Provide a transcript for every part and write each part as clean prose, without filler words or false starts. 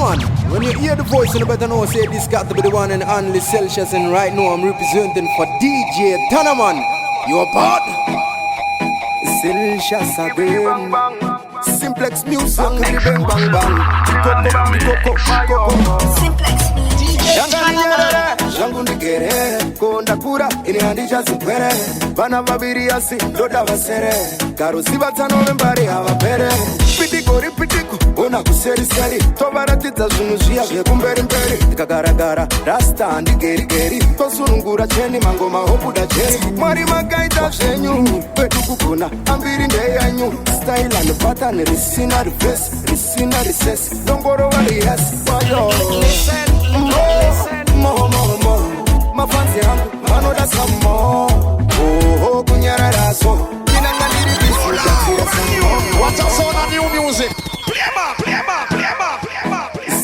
man, when you hear the voice, you better know, say this got to be the one and only Celsius. And right now I'm representing for DJ Tanaman. You a part? Celsius again. Simplex music, bang bang bang. Simplex Jangu ndigere konda kura ini handisha zikwere vana vaviri asi ndoda vasere karusi vatano vembari havapere pitiko ona kuseriseri tovaratidza zvinhu zviya zvekumberi mberi tikagaragara rasta handigerigeri tosunungura cheni mangoma obuda jeri mwari makaita zvenyu pedu kugona ambiri ndeyanyu style and pattern risina reverse risina recess dongorova riyasi wayo More, mafanzi yangu vanoda some more. Oh, kunyarara so inanganiri bisukatira some more. What's up, sound of new music?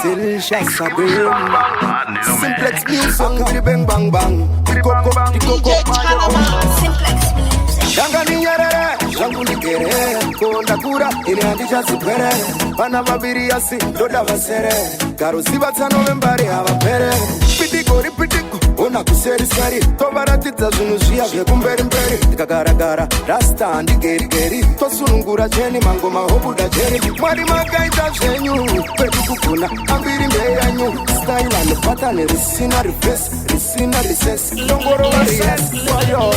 Play Celsius Sabim Simplex music, bang bang bang. Koko Simplex music. Dangani nyarara, jangu ndigere konda kura ini handisha zikwere vana vaviri asi ndoda vasere karusi vatano vembari havapere pitiko ona kuseriseri tovaratidza zvinhu zviya zvekumberi mberi tikagaragara rasta handigerigeri tosunungura cheni mangoma obuda jeri mwari makaita zvenyu pedu kugona ambiri ndeyanyu style and pattern risina reverse risina recess dongorova riyasi wayo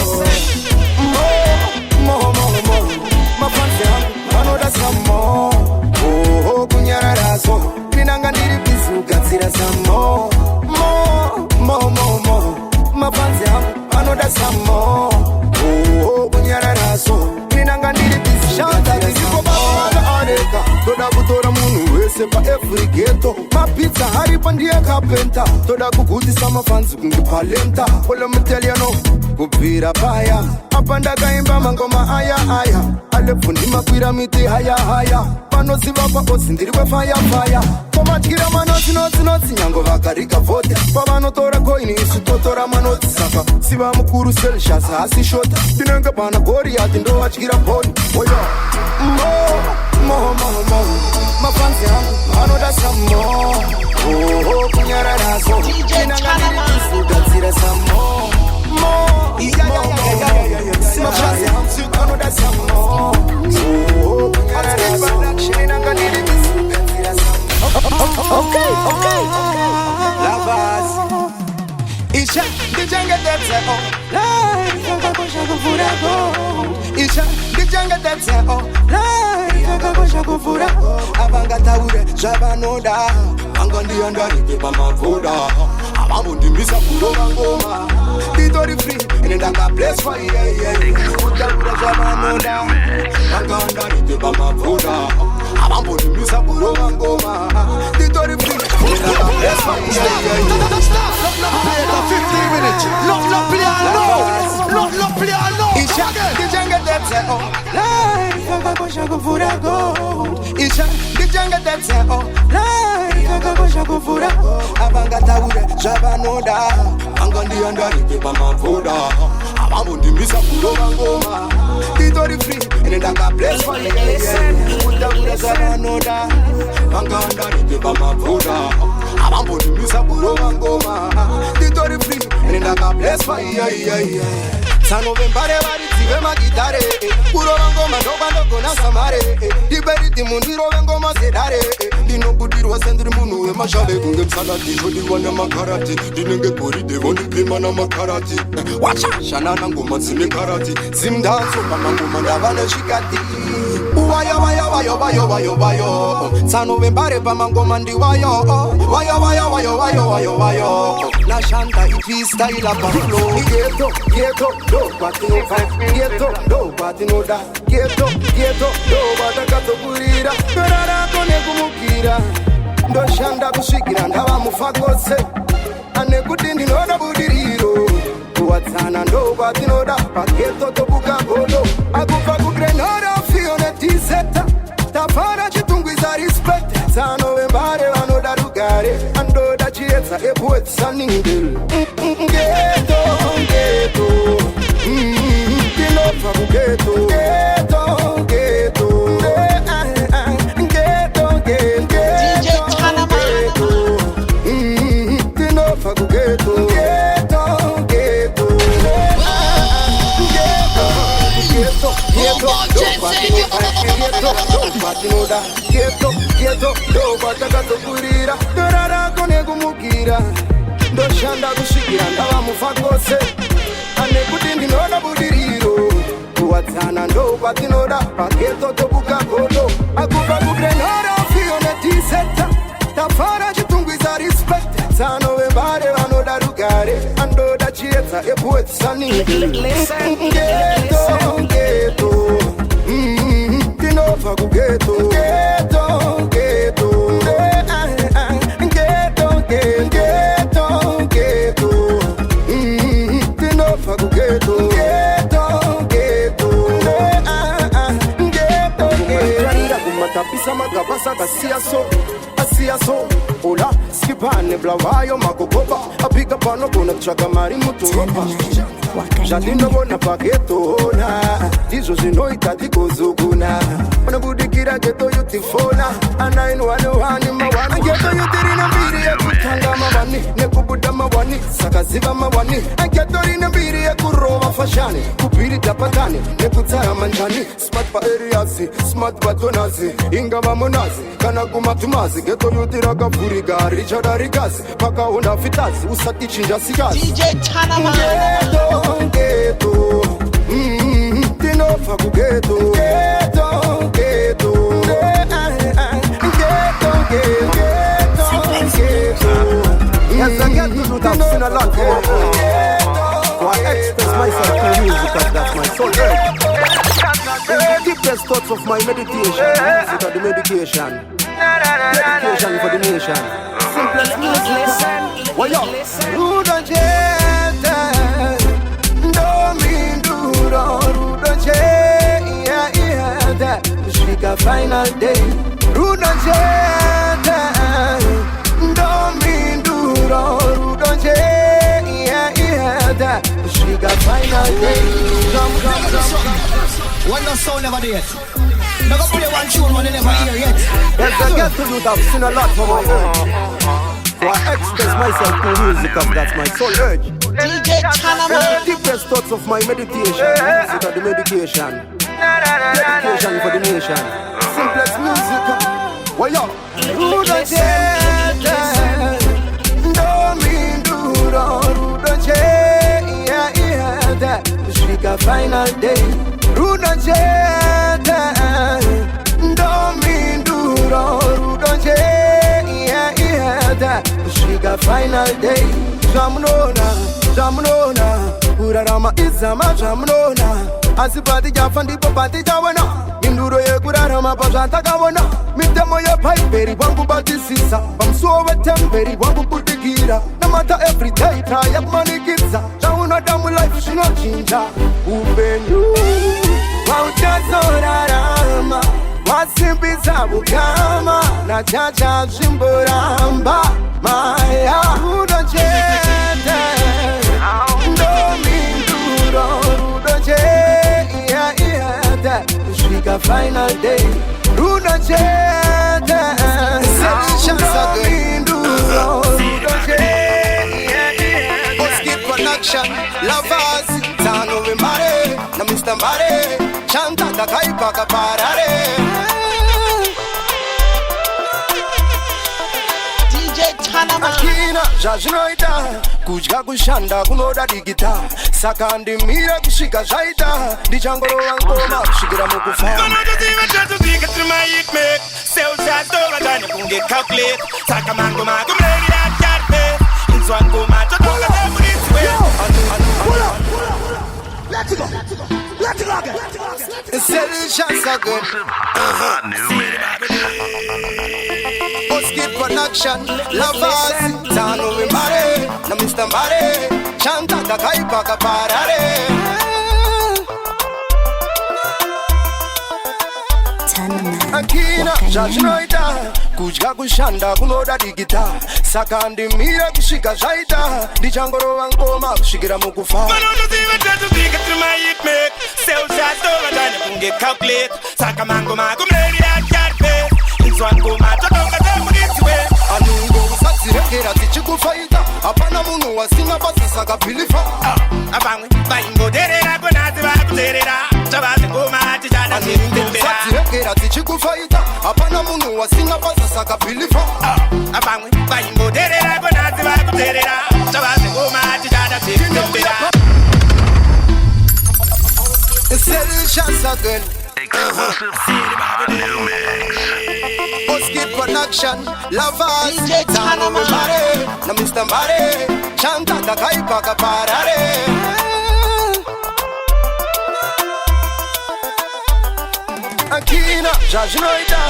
More, mafanzi yangu vanoda some more. Oh, kunyarara so inangandiri bisukatira some more. Mafanzi yangu vanoda some more. Oh, kunyarara so inangandiri bisukatira some more. Toda kutora munhu wese pa every ghetto mapizza haripo ndiye kapenta toda kugutisa mafanzi kungipalenta ole muteliano kubvira paya apa ndakaimba mangoma aya alepfundi makwira miti haya panoziva paozi ndiri kwefaya komatyira manotsi nyango vakarika vhota pavanotora koini isu totora manotsi saka siva mukuru Celsius asi shota ndinenge pana Goriath ndovatyira bhoni oyo mafanzi yangu vanoda some more. Oh, kunyarara so inanganiri bisukatira some more. Mafanzi yangu vanoda some more. Oh, kunyarara so inanganiri bisukatira some more. Okay. Lavas Isha, dijanga tetse oh Life, kakakosha kufurago Isha, dijanga tetse oh Life, kakakosha kufurago Abanga taure, javanoda Anga ndiyandari pamavuda Abamundimisa kudoba ngoma Titori free, inendanga place for Utaura javanoda Anga ndari pamavuda Abamundimisa kudoba ngoma Titori free, inendanga place for Not play for 15 minutes. Not play alone. Not play alone. Isha, dijanga tetse oh Life, kakakosha kufurago Isha, dijanga tetse oh Life, kakakosha kufurago Abanga taure, javanoda Anga ndiyandari pamavuda Abamundimisa kudoba ngoma Titori free, inendanga place for Utaura javanoda Anga ndiyandari pamavuda Abamundimisa kudoba ngoma Titori free, inendanga place for Sano vembare varitive magitare Kurova ngoma ndokwana samare Diberiti mundiro vengoma zedare Ndinobudirwa sendiri munhu wemashave kunge msalati Chodiwa nemakarati Ndinenge goride vonipima namakarati Wacha shanana ngoma dzine karati Zimdanzo pamangoma ndava nezvikati Uwayo Sano vembare pamangoma ndiwayo Wayo Nashanda ipi style up and flow Ghetto, do patino vibe Ghetto, patino da Ghetto, do batakato kurira Dorara kone kumukira Ndoshanda kusvikira ndava mufakose Ane kuti ndinoda budiriro Kuwatsana ndo patinoda Pageto tobuka godo Akufa kugrenora fione tizeta Tafara chitungwiza respect Sano vembare vanoda rugare Andoda chietsa ebuetsa ningel Ghetto Dinova kugeto DJ Tanaman patinoda geto ndo kwatakatokurira dora rako nekumukira ndoshanda kusvikira ndava mufa kose ane kuti ndinoda budiriro kuwadzana ndo kwatinoda pageto tobuka godo akupa kugrenora fiyo netiseta tafara chitungwiza respect tsano vembare vanoda rugare andoda chiedza epoetsani geto ndinobva kugeto ndinobva kugeto kumatapisa magabasa kasiya so ola skipane blawayo magogoba apiga pano kuna kutsvaga mari mudhorobha zvandinobona pagetona ndizvo zvinoita tikozoguna vanobudikira geto yutifona anainwanewani mawani geto yutirina mbiri yekutanga mawani nekubuda mawani saka ziva mawani geto rina mbiri yekurova fashani kubhirida patani nekutsara manjani smart paeriasi smart patonazi ingava monazi kana kumatumazi geto yuti rakavhurika richadarikazi pakaona fitazi usati chinja sikazi geto ndinobva kugeto yes, I get to do that. I've seen a lot more. So I express myself through music because that's my soul urge. The deepest thoughts of my meditation. Music of the medication. Dedication for the nation. Simplest music. Well, yo. Rudo jete, dominduro. Rudo jete, shika final day. Rudo jete, dominduro. Rudo jete, shika final day. One no sound never did. Now go play one tune one they never hear yet. Yes, I get to do that. I've seen a lot from my own. So I express myself through music because that's my soul urge. DJ Chanaman. The deepest thoughts of my meditation. Music of the medication. Dedication for the nation. Simplest music. Well, yo. Rudo jete, dominduro. Rudo jete, shika final day. Rudo jete, dominduro. Rudo jete, shika final day. Jamnona, urarama izama jamnona. Asipati jafa ndipo pati jawena. Induro ye kurarama pazanta kawona. Mitemo ye paiperi wangu batisisa. Pamsuwe temperi wangu kutikira. No matter every day try up manikiza. Jauna damu life shino chinja. Upenyu wautazorarama. Wasimbiza bukama. Na chacha jimboramba. Maya Rudo jete, dominduro. Rudo jete, shika final day. Rudo jete, dominduro. Rudo jete, Boskip Production, Lovers, Tano Vimare, na Mr. Mare, Chanta Kakaipa Kaparare. Akina, jaznoita, kujga kushanda kunoda digita. Saka ndimira kushika zaita. Dijangoro wangoma kushikira mukufa. Gonna just even try to dig it through my hip make. Sell shots over time, you can get calculate. Saka mango mango, ready that cat pay. It's one go match, I don't let them this way. Let's go. Let's go again. Sell shots are good. Boskip Production, Lovers, Tano Vimare, na Mr. Mare, Chanta Kakaipa Kaparare. Akina, jaznoita, kujga kushanda kunoda digita. Saka ndimira kushika zaita. Dijangoro wangoma kushikira mukufa. Gonna just even try to dig it through my hip make. Sell shots over time, you can get calculate. Saka mango mango, ready that cat pay. It's one go match, I don't let them this way. Anungo usadzirekera tichikufaita. Hapana munhu wasina basa saka bilifa. Abangwe, baingo derera, konazi vakuterera. Chavase ngoma, tichada Anungo usadzirekera tichikufaita. chikufaita hapana munhu wasina basa saka bilifa abamwe vaimboderera konasi vakuterera chavaze ngoma tichada titembera Solutions again. Oski production, lovers, Tano Mare, na Mr. Mare, Chanta da Kaipa Kaparare. Akina, Jajnoida,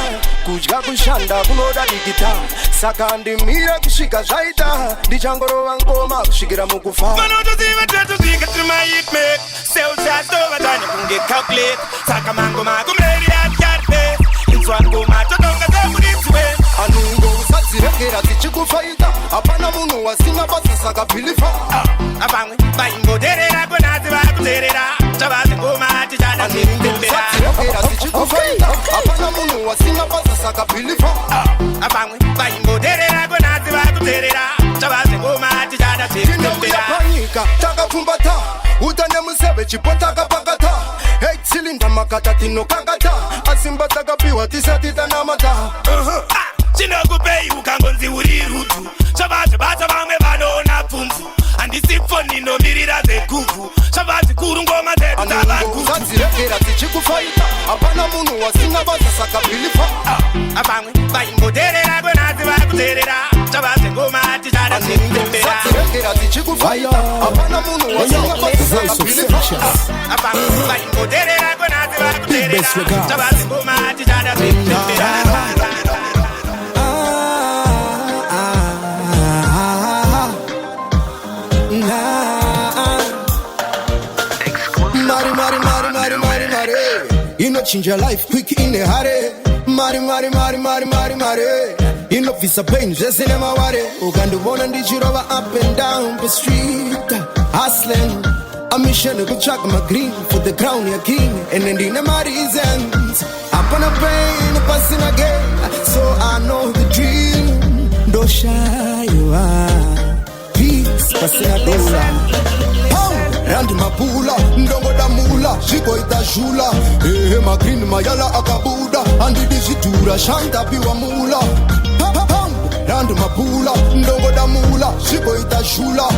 Kujga Kushanda, Kunoda Digita, Sakandi Mira Kushika Jaita, Dijangoro Angoma, Shigira Mukufa. Manoto Ziva Tato Zika to my hit make. Sell shots over time, you can get calculate. Sakamango Mago, Mary, and Carpe. It's one go matter, don't get them with this way. Anungo, Satsireka, the Chikufaita, Apanamuno, was in a bus, Saka Bilifa. Abang, Baingo, Derera, Bonazi, Terera, Chavaz, go Mati, Jana, Satsireka, the Chikufaita, Apanamuno, was in a bus, Saka Bilifa. Abang, Baingo, Derera, Bonazi, Terera, Chavaz, go Mati, Jana, Panika, Taka Pumbata, Utane Musebe, Chipotaka Pakata, 8 cylinder Makata Tino Kakata, Asimbata Piwa, Tisatita Namata. Chinoku pay you can go see Urirutu. Shabbat Bata Bame Banona Pumfu. And the symphony no mirror the cuckoo. Shabbat Kurungo Mate, Tabaku. Satsireka, the Chikufaita, Apanamuno, was in a bus, Saka Bilifa. Abang, Baingo Derera, Bonazi, Terera, Shabbat Go Mati, Jana, Satsireka, the Chikufaita, Apanamuno, was in a bus, Saka Bilifa. Abang, Baingo Derera, Bonazi, Terera, Shabbat Go Mati, Jana, You know change your life quick in a hurry. Mari. You know visa pain just in my worry. Who can do one and you over up and down the street. Hustling. A mission to check my green for the crown your king. And then in my reasons. Up on a pain, passing again. So I know the dream. Don't shy you are. Peace, passing a dollar. Randi mapula, ndongo da mula, shiko itashula. Ma green mayala akabuda, andi dijitura, shanta piwa mula. Randi mapula, ndongo da mula, shiko itashula.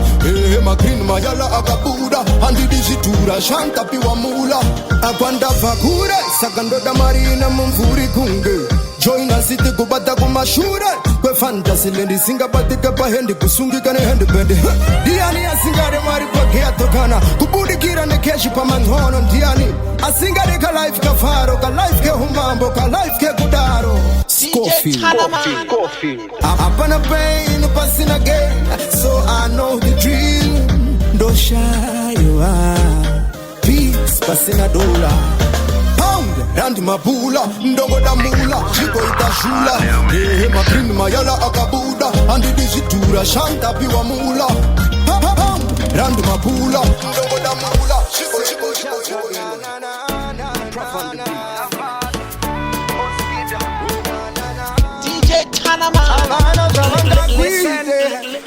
Ma green mayala akabuda, andi dijitura, shanta piwa mula. Akwanda vakure, sakando da marina mumvuri kunge. Join a city kubata kumashure. Kwe fantasy lendi singa batika pa hendi kusungi kane hendi bendi. Diani asingare mari kwa kia tokana. Kubudi kira ne keshi pa manhono diani. Asingare ka life ka faro, ka life ke humambo, ka life ke kudaro. Scofield. Apana pain, passing again. So I know the dream. Don't shy you are. Peace, passing a dollar. Randi mapula, ndongo da mula, chiko itashula. Makrini mayala akabuda, andi dijitura, shanta piwa mula. Randi mapula, ndongo da mula, chiko. DJ Tanama.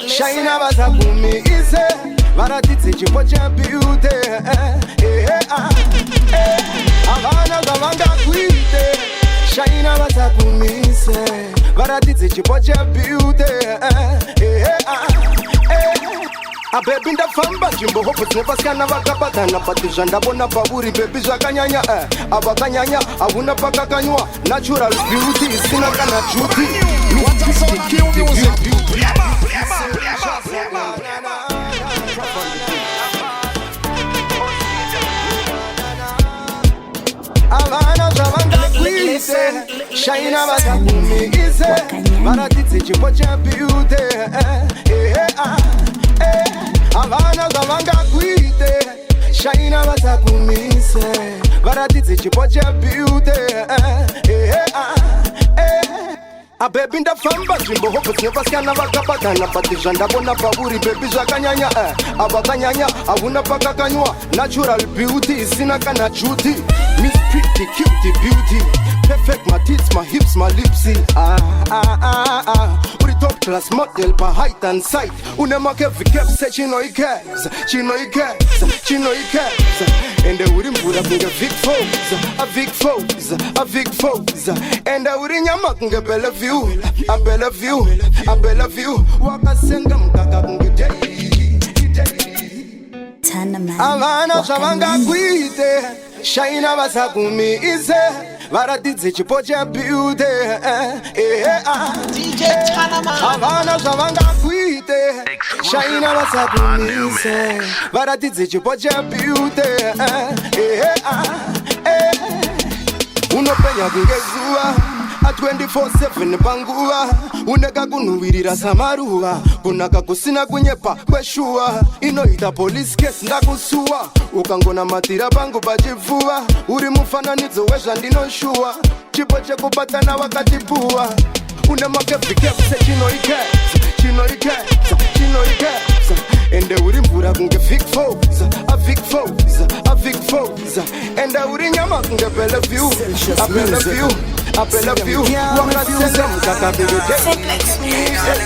Shaina basakumi ise, varatitse chipo cha beauty. Avana gavanga kwite, shaina basakumise, varatitse chipo cha beauty. Baby ndafamba jimbo hopo tsepaskana vakapatana patizvanda bona paburi baby zvakanyanya avakanyanya avuna pakakanywa natural beauty isina kana juti avana zvavangakwise shaina vakakumikise varatidze chipo cha beauty avana zvavangakwite shaina vasakumise varatidze chipo cha beauty Baby ndafamba jimbo hopo tsepaskana vakapatana patizvandabona paburi baby zvakanyanya avakanyanya avuna pakakanywa natural beauty isina kana juti Miss pretty cutie beauty perfect my tits my hips my lips uri top class model per height and sight. Unemake vikep say she know he cares. She know he cares. She know he cares. And they wouldn't put up in the Vic Foes. A Vic Foes. A Vic Foes. And I wouldn't yamak in a Bella View. A Bella View. A Bella View. Waka sengam kaka day. Avana shavanga kwite. Shaina vasakumi ise. Varadidze chipo cha beauty. DJ Tanama. Havana shavanga kwite. Shaina vasakumi ise. Varadidze chipo cha beauty. Unopenya kungezua a 24/7 panguva. Uneka kunuvirira samaruva. Kunaka kusina kunyepa kweshua. Inoita police case ndakusua. Ukangona matira pangu pachifuva. Uri mufananidzo wezvandinoshua. Chipo chekupatana wakatipua. Unemake vikepse chino ikepse. Chino ikepse. Chino ikepse. Ende uri mvura kunge Vic Foes. A Vic Foes. A Vic Foes. Ende uri nyama kunge Bella View. A Bella View. A Bella View. Wakasengam kaka bebe. Simplex music.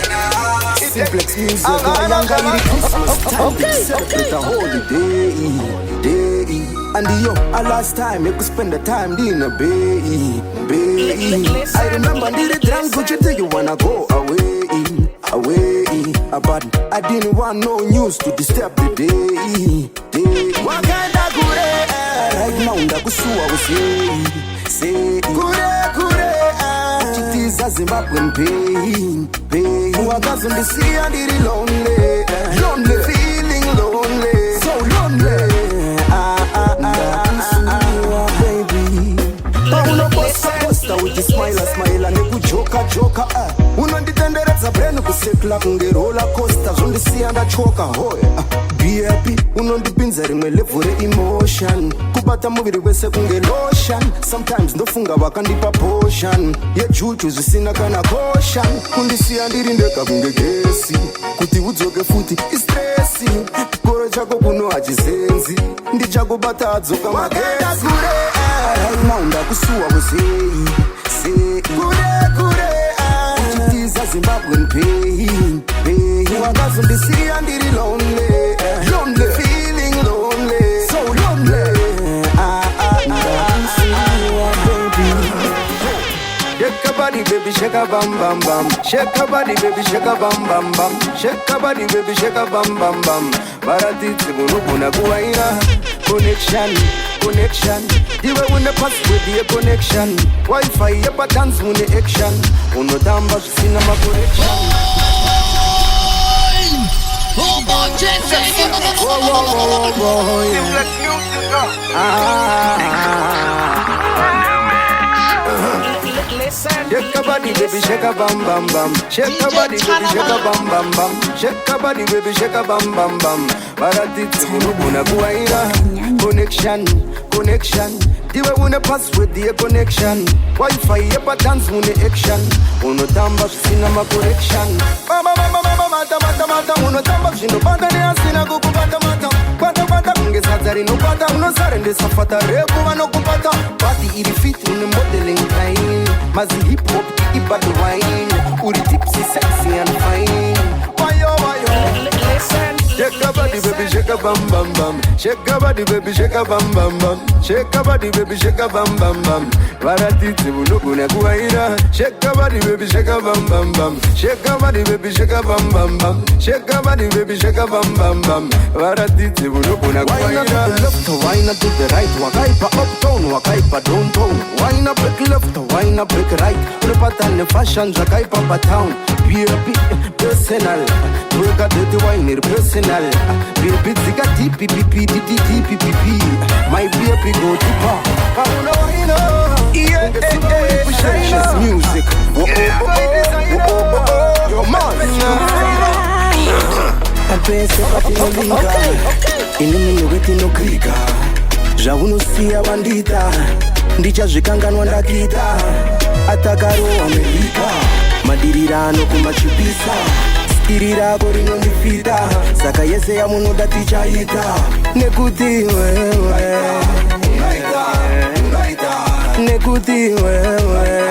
Okay. Celebrate a holiday. And yo, our last time, you could spend the time in a bay. I remember the drunk, would you tell you wanna go away. But I didn't want no news to disturb the day. Wakanda kure, right now ndakusua say kure. Chitiza Zimbabwean pain. Wakazundisi and it lonely, feeling lonely, so lonely. Baby, uno posta with the smile and you joker. Unonditenderedza brain kusekla kunge roller coaster. Zondisi and a choker, hoy. Be happy, unondipinza rimwe level emotion. Kupata muviri wese kunge lotion. Sometimes ndofunga wakandipa potion. Ye juju zvisina kana caution. Kundisiya ndirindeka kunge gesi. Kuti udzoke futi istressi. Chikoro chako kuno hachizenzi. Ndichakubata adzoka magesi. Right now ndakusua wesei. Kure. Uchitiza Zimbabwean pain. Wakazundisi and it lonely, feeling lonely, so lonely. Baby. Shake your body, baby, shake a bam bam bam. Shake your body, baby, shake a bam bam bam. Shake your body, baby, shake a bam bam bam. Baratitse bunukuna kuwaina. Connection. Iwe une pass with the connection. Wi-Fi yepa dance mune action. Uno damba sina ma connection. Shake your body, baby, shake a bam bam bam. Shake your body, baby, shake a bam bam bam. Shake your body, baby, shake a bam bam bam. Baratitse bunukuna kuwaina. Connection. Iwe une pass with the connection. Wi-Fi yepa dance mune action. Uno damba sina ma correction. Mata. Uno damba shino bata ne asina kukupata mata. Pata kungesadzari no pata. Uno sarende safata rebu wano kupata. Party iri fit une modeling time. Mazi hip hop ibadu wine. Uri tipsy sexy and fine. Wayo. Listen. Shake your body, baby, shake a bam bam bam. Shake your body, baby, shake a bam bam bam. Shake your body, baby, shake a bam bam bam. Varatitse bunukuna kuwaina. Shake your body, baby, shake a bam bam bam. Shake your body, baby, shake a bam bam bam. Shake your body, baby, shake a bam bam bam. Varatitse bunukuna kuwaina. Wine up to the left, wine up to the right. Wakaipa uptown, wakaipa downtown. Wine up break left, wine up break right. Unapatane fashion, zakaipa pa town. Be personal. Tuweka dirty wine, personal. Baby, zika DPPP. My baby go deeper. Yeah. Precious music. Yo, man. Pensa patino linga. Inini wetino krika. Já unusia bandita. Ndicha zvikanganwa ndakita. Atakaro Amerika. Madirirano kumachipisa. Skiri rako rinondifita. Saka yese ya munoda tichaita. Nekuti wewe. Nekuti wewe.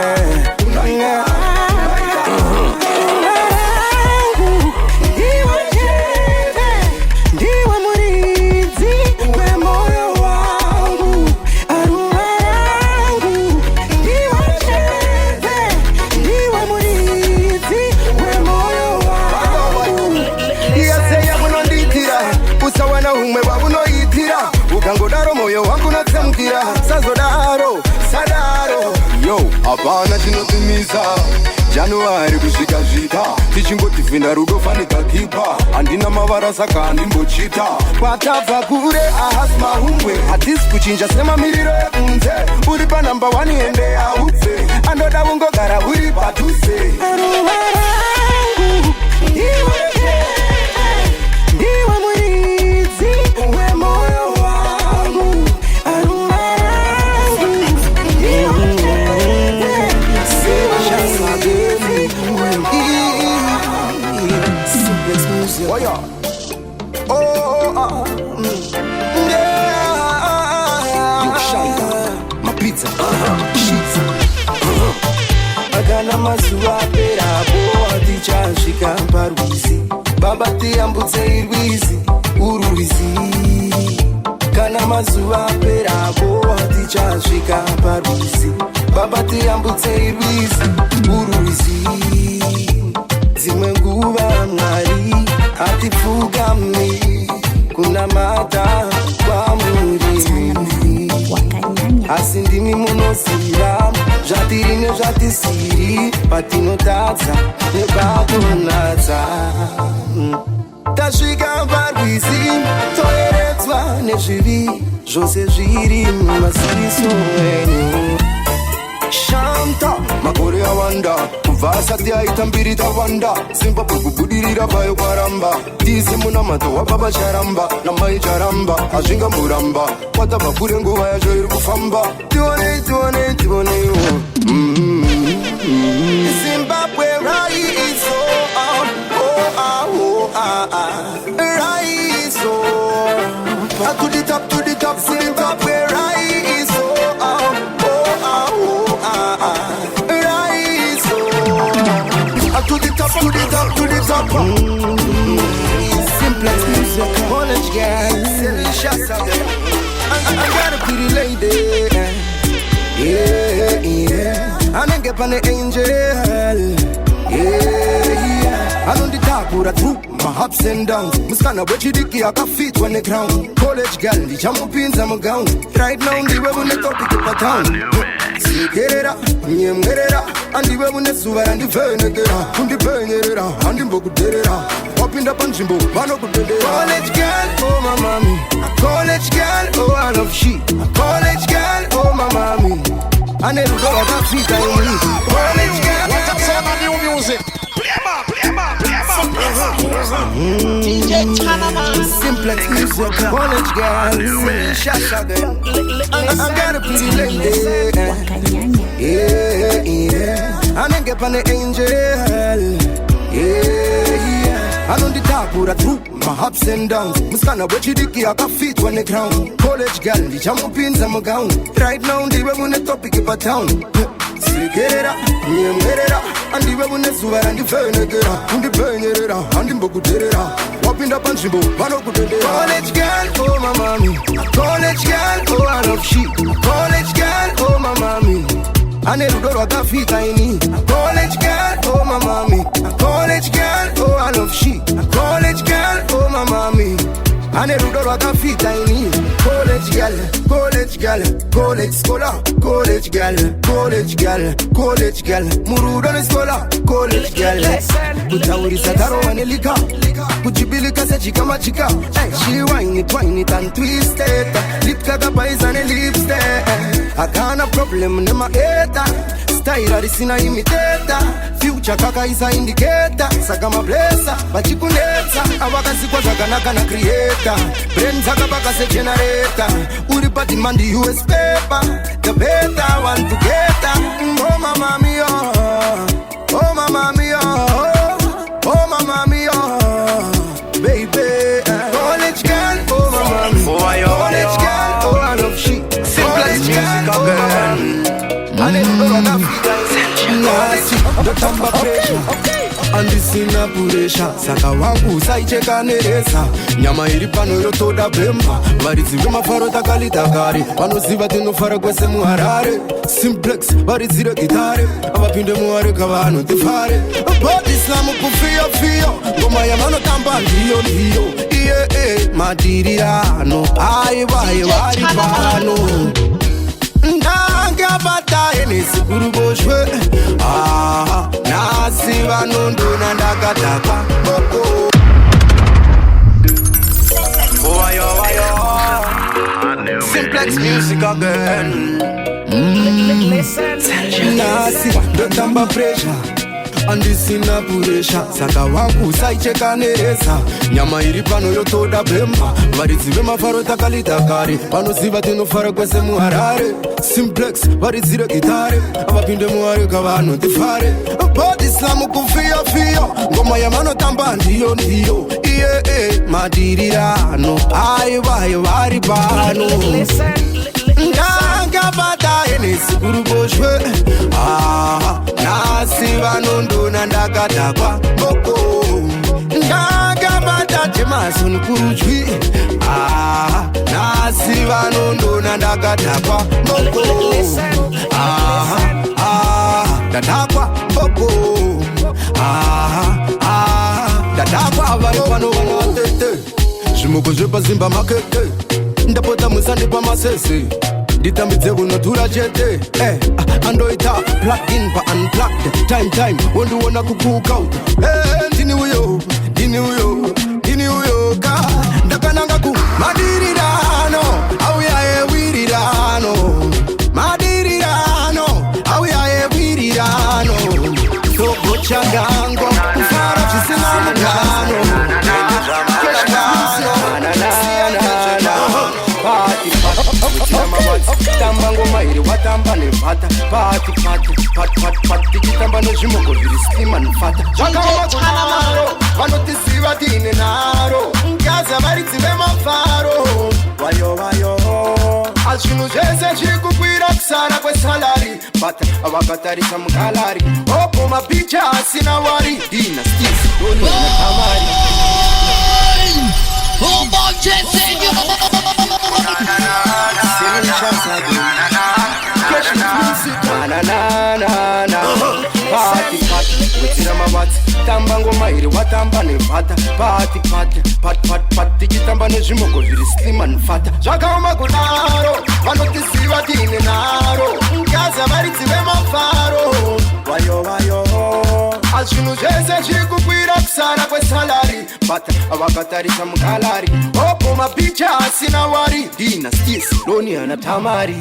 hapana chinotimiza January kusvika zvita tichingotivhinda rudo fanika kipa handina mavara saka handimbochita kwatabva kure ahasi mahungwe hatisi kuchinja semamiriro ekunze uri panamba 1 ende audze anoda ungogara uri padhuze ndiwe muridzi wemoyo wangu Oh yeah. You shine my pizza sheets Magana mazuva perabo atichasvika parwizi baba tiyambutse irwizi urwizi kana mazuva perabo atichasvika parwizi baba tiyambutse irwizi urwizi dzimwe nguva mwari atipfugami kunamata kwamurimi asi ndimi munoziva zvatiri nezvatisiri patinotadza nepakunatsa tasvika parwizi toeredzwa nezvivi zvose zviri mumaziso enyu Shanta, makore awanda kubva asati aita mbiri tawanda Zimbabwe kubudirira payo kwaramba tise muna mato wababa charamba namai charamba azvingamboramba kwatabva kure nguva yacho iri kufamba tionei Zimbabwe raiso raiso to the top Zimbabwe raiso to the top. Simplex music, college girl, selling shots out there. I got a pretty lady, yeah. I don't get on the angel, yeah. I don't the talk, but I through my ups and downs. Muskana wechidiki aka feet on the ground. College girl, the jump pins I'm a gown. Right now, the way when the topic of a town. Sikerera, nyemgerera, andi wewe nesuva andivhenekera, undibhenyerera, andimbokuderera, wapinda panzvimbo vanokudedera. College girl, oh my mommy, college girl, oh I love she, college girl, oh my mommy, ane rudo wakafika ini. College girl, what up say my new music? Play DJ Chanaman. Simplex music, college girl, shots out there. I got a pretty lady, yeah. I don't get on the angel, yeah. I don't the talk, but I through my ups and downs. Muskana wechidiki aka feet on the ground. College girl, the jump pins I'm a gown. Right now, the way when the topic of a town. Sikerera, nyemgerera, andi wewe nesuva andivhenekera, undibhenyerera, andimbokuderera, wapinda panzvimbo vanokudedera. College girl, oh my mommy, college girl, oh I love she, college girl, oh my mommy, ane rudo rwakafika ini. College girl, oh my mommy, college girl, oh I love she, college girl, oh my mommy, ane rudo rwakafika ini. College girl, college girl, college scholar, college girl, college girl, college girl, murudo ne scholar, college girl. Kutaurisa taro wanelika, kujibilika sechika machika. She whine it and twist it. Lip kagapa is on a lipstick. I got a problem in my head. Style arisina imitator. Future kaka is a indicator. Sagama blessa, bachikuneta. Awakazi kwa zaganaka na creator. Brain zagabaka se generator. Uripati mandi US paper. The better one to get her. Oh mama mia, oh mama mia, oh mama mia, baby. College girl, oh mama mia. College girl, oh I love she. Simplex music again. And it's gonna be nasty. The tamba pressure. Andisina puresha saka wangu saicheka neresa nyama iri pano yotoda bemba varidzi vemafaro takalitakare vanoziva tinofara kwese muharare Simplex varidzire gitare avapinde muhareka vanotifare bodislamu kufiyo ngoma yavanotamba ndiyo iye madirirano aivaye vari pano ndanga ndangabata enesi kuruboshwe nasi vanondona ndakadhakwa Simplex music again. Nasi ndotamba pressure andisina puresha saka wangu saicheka neresa nyama iri pano yotoda bemba varidzi vemafaro takalita kare vanoziva tinofara kwese muharare Simplex varidzire gitare avapinde muhare kavanondifare bodislamu kufiyo ngoma yamanotamba ndiyo madirirano aivayo vari pano ndangabata enesi kuruboshwe nasi vanondona ndakadhakwa boko ndangabata temasoni kurudyi nasi vanondona ndakadhakwa boko ndadhakwa boko ndadhakwa vari pano vana vatete zvimoko zvepazimba makete ndapota musandipamasese nditambidze kunotura chete andoita plug-in pa-unplugged time wondiwona kucook-out ndini uyo ka ndakananga ku madirirano auya ewirirano auya ewirirano togochagango kufara zvisina mugano tamba ngoma iri watamba nevhata pati tichitamba nezvimoko zviri stima nefata zvakawakunaro vanotisiva tiine naro ngaza varidzi vemafaro vayo azvinhu zvese zviri kukwira kusara kwesalari bata vakatarisa mukalari opo mapicha asina wari dina stisi donianakamari tamba ngoma iri watamba nevhata pati tichitamba nezvimoko zviri stima nefata zvakaoma kudaro vanotisiva tiine naro ngaza varidzi vemafaro vayo azvinhu zvese zviri kukwira kusara kwesalari bata vakatarisa mukalari opo mapicha asina wari dina stisi doni hana tamari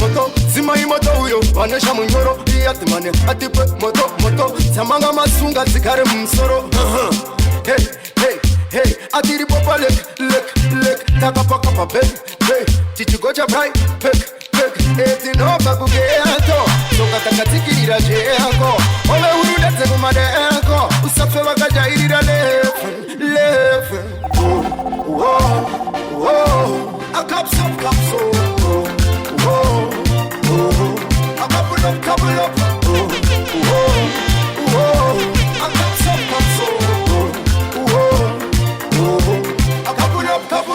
moto zimai moto uyo vanesha munyoro iyatimane atipe moto zamanga masunga dzigare mumusoro hey atiri popa lek takapaka pabek tichigocha brai pek etinoka kugeto soka takatsikirira jeko ove urudetse kumadeko usafe vakajairira lefe a capsule, a couple up,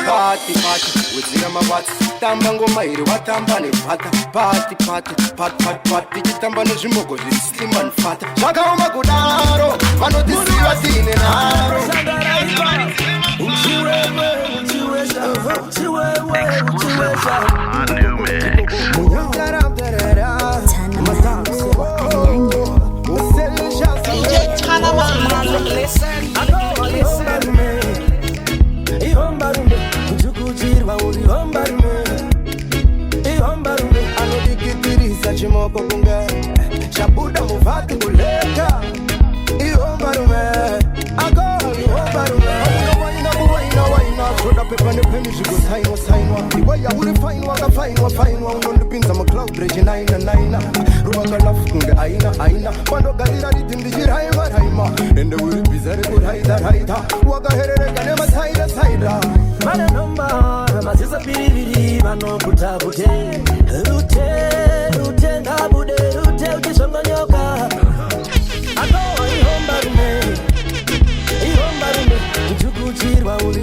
Pati, wezina mavati tamba ngoma iri watamba nevhata pati tichitamba nezvimoko zviri stima nefata zvakaoma kudaro vanotisiva tiine naro chimoko kunge chabuda muvati kuleka ihombarume ako ihombarume waina zvoda pepa nepeni zvigosainwa iweya uri fainwa unondipinza mucloud rechi 9 ruvakalafu kunge aina wandogarira riti ndichiraima ende uri bhiza rekuraita wakaherereka nemasaida mane nomba maziza piriviri vanokutabuke rute ndabude rute uchishongonyoka ako ihombarume uchukuchirwa uri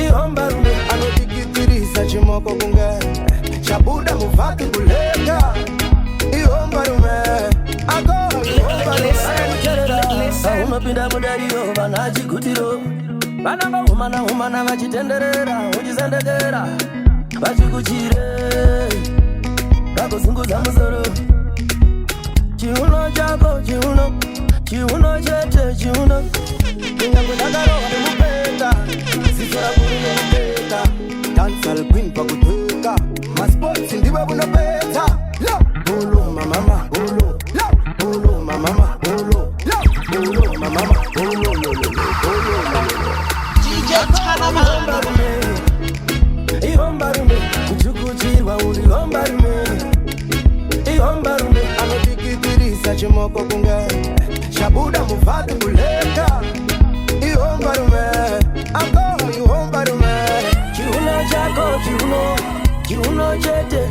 ihombarume anodikitirisa unopinda mudariyo vana chigutiro vananga humana vachitenderera uchizendekera vachikuchire vakuzungudza musoro chiuno chako chiuno chete chiuno kunyange ndakarohwa nemupeta ziso rakuri nemupeta dancehall queen pakutweka masports ndiwe bunopeta bolo mamama bolo mamama bolo mamama bolo DJ Tanaman ihombarume kuchukuchirwa uri ihombarume anotikitirisa chimoko kunge shabuda muvhati kuleka ihombarume ako ihombarume chiuno chako chiuno chete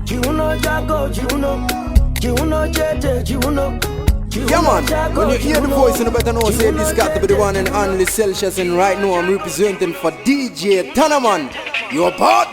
chiuno chako chiuno chete chiuno. Yeah man, when you hear the voice you better know say this got to be the one and only Celsius, and right now I'm representing for DJ Tanaman. You a part?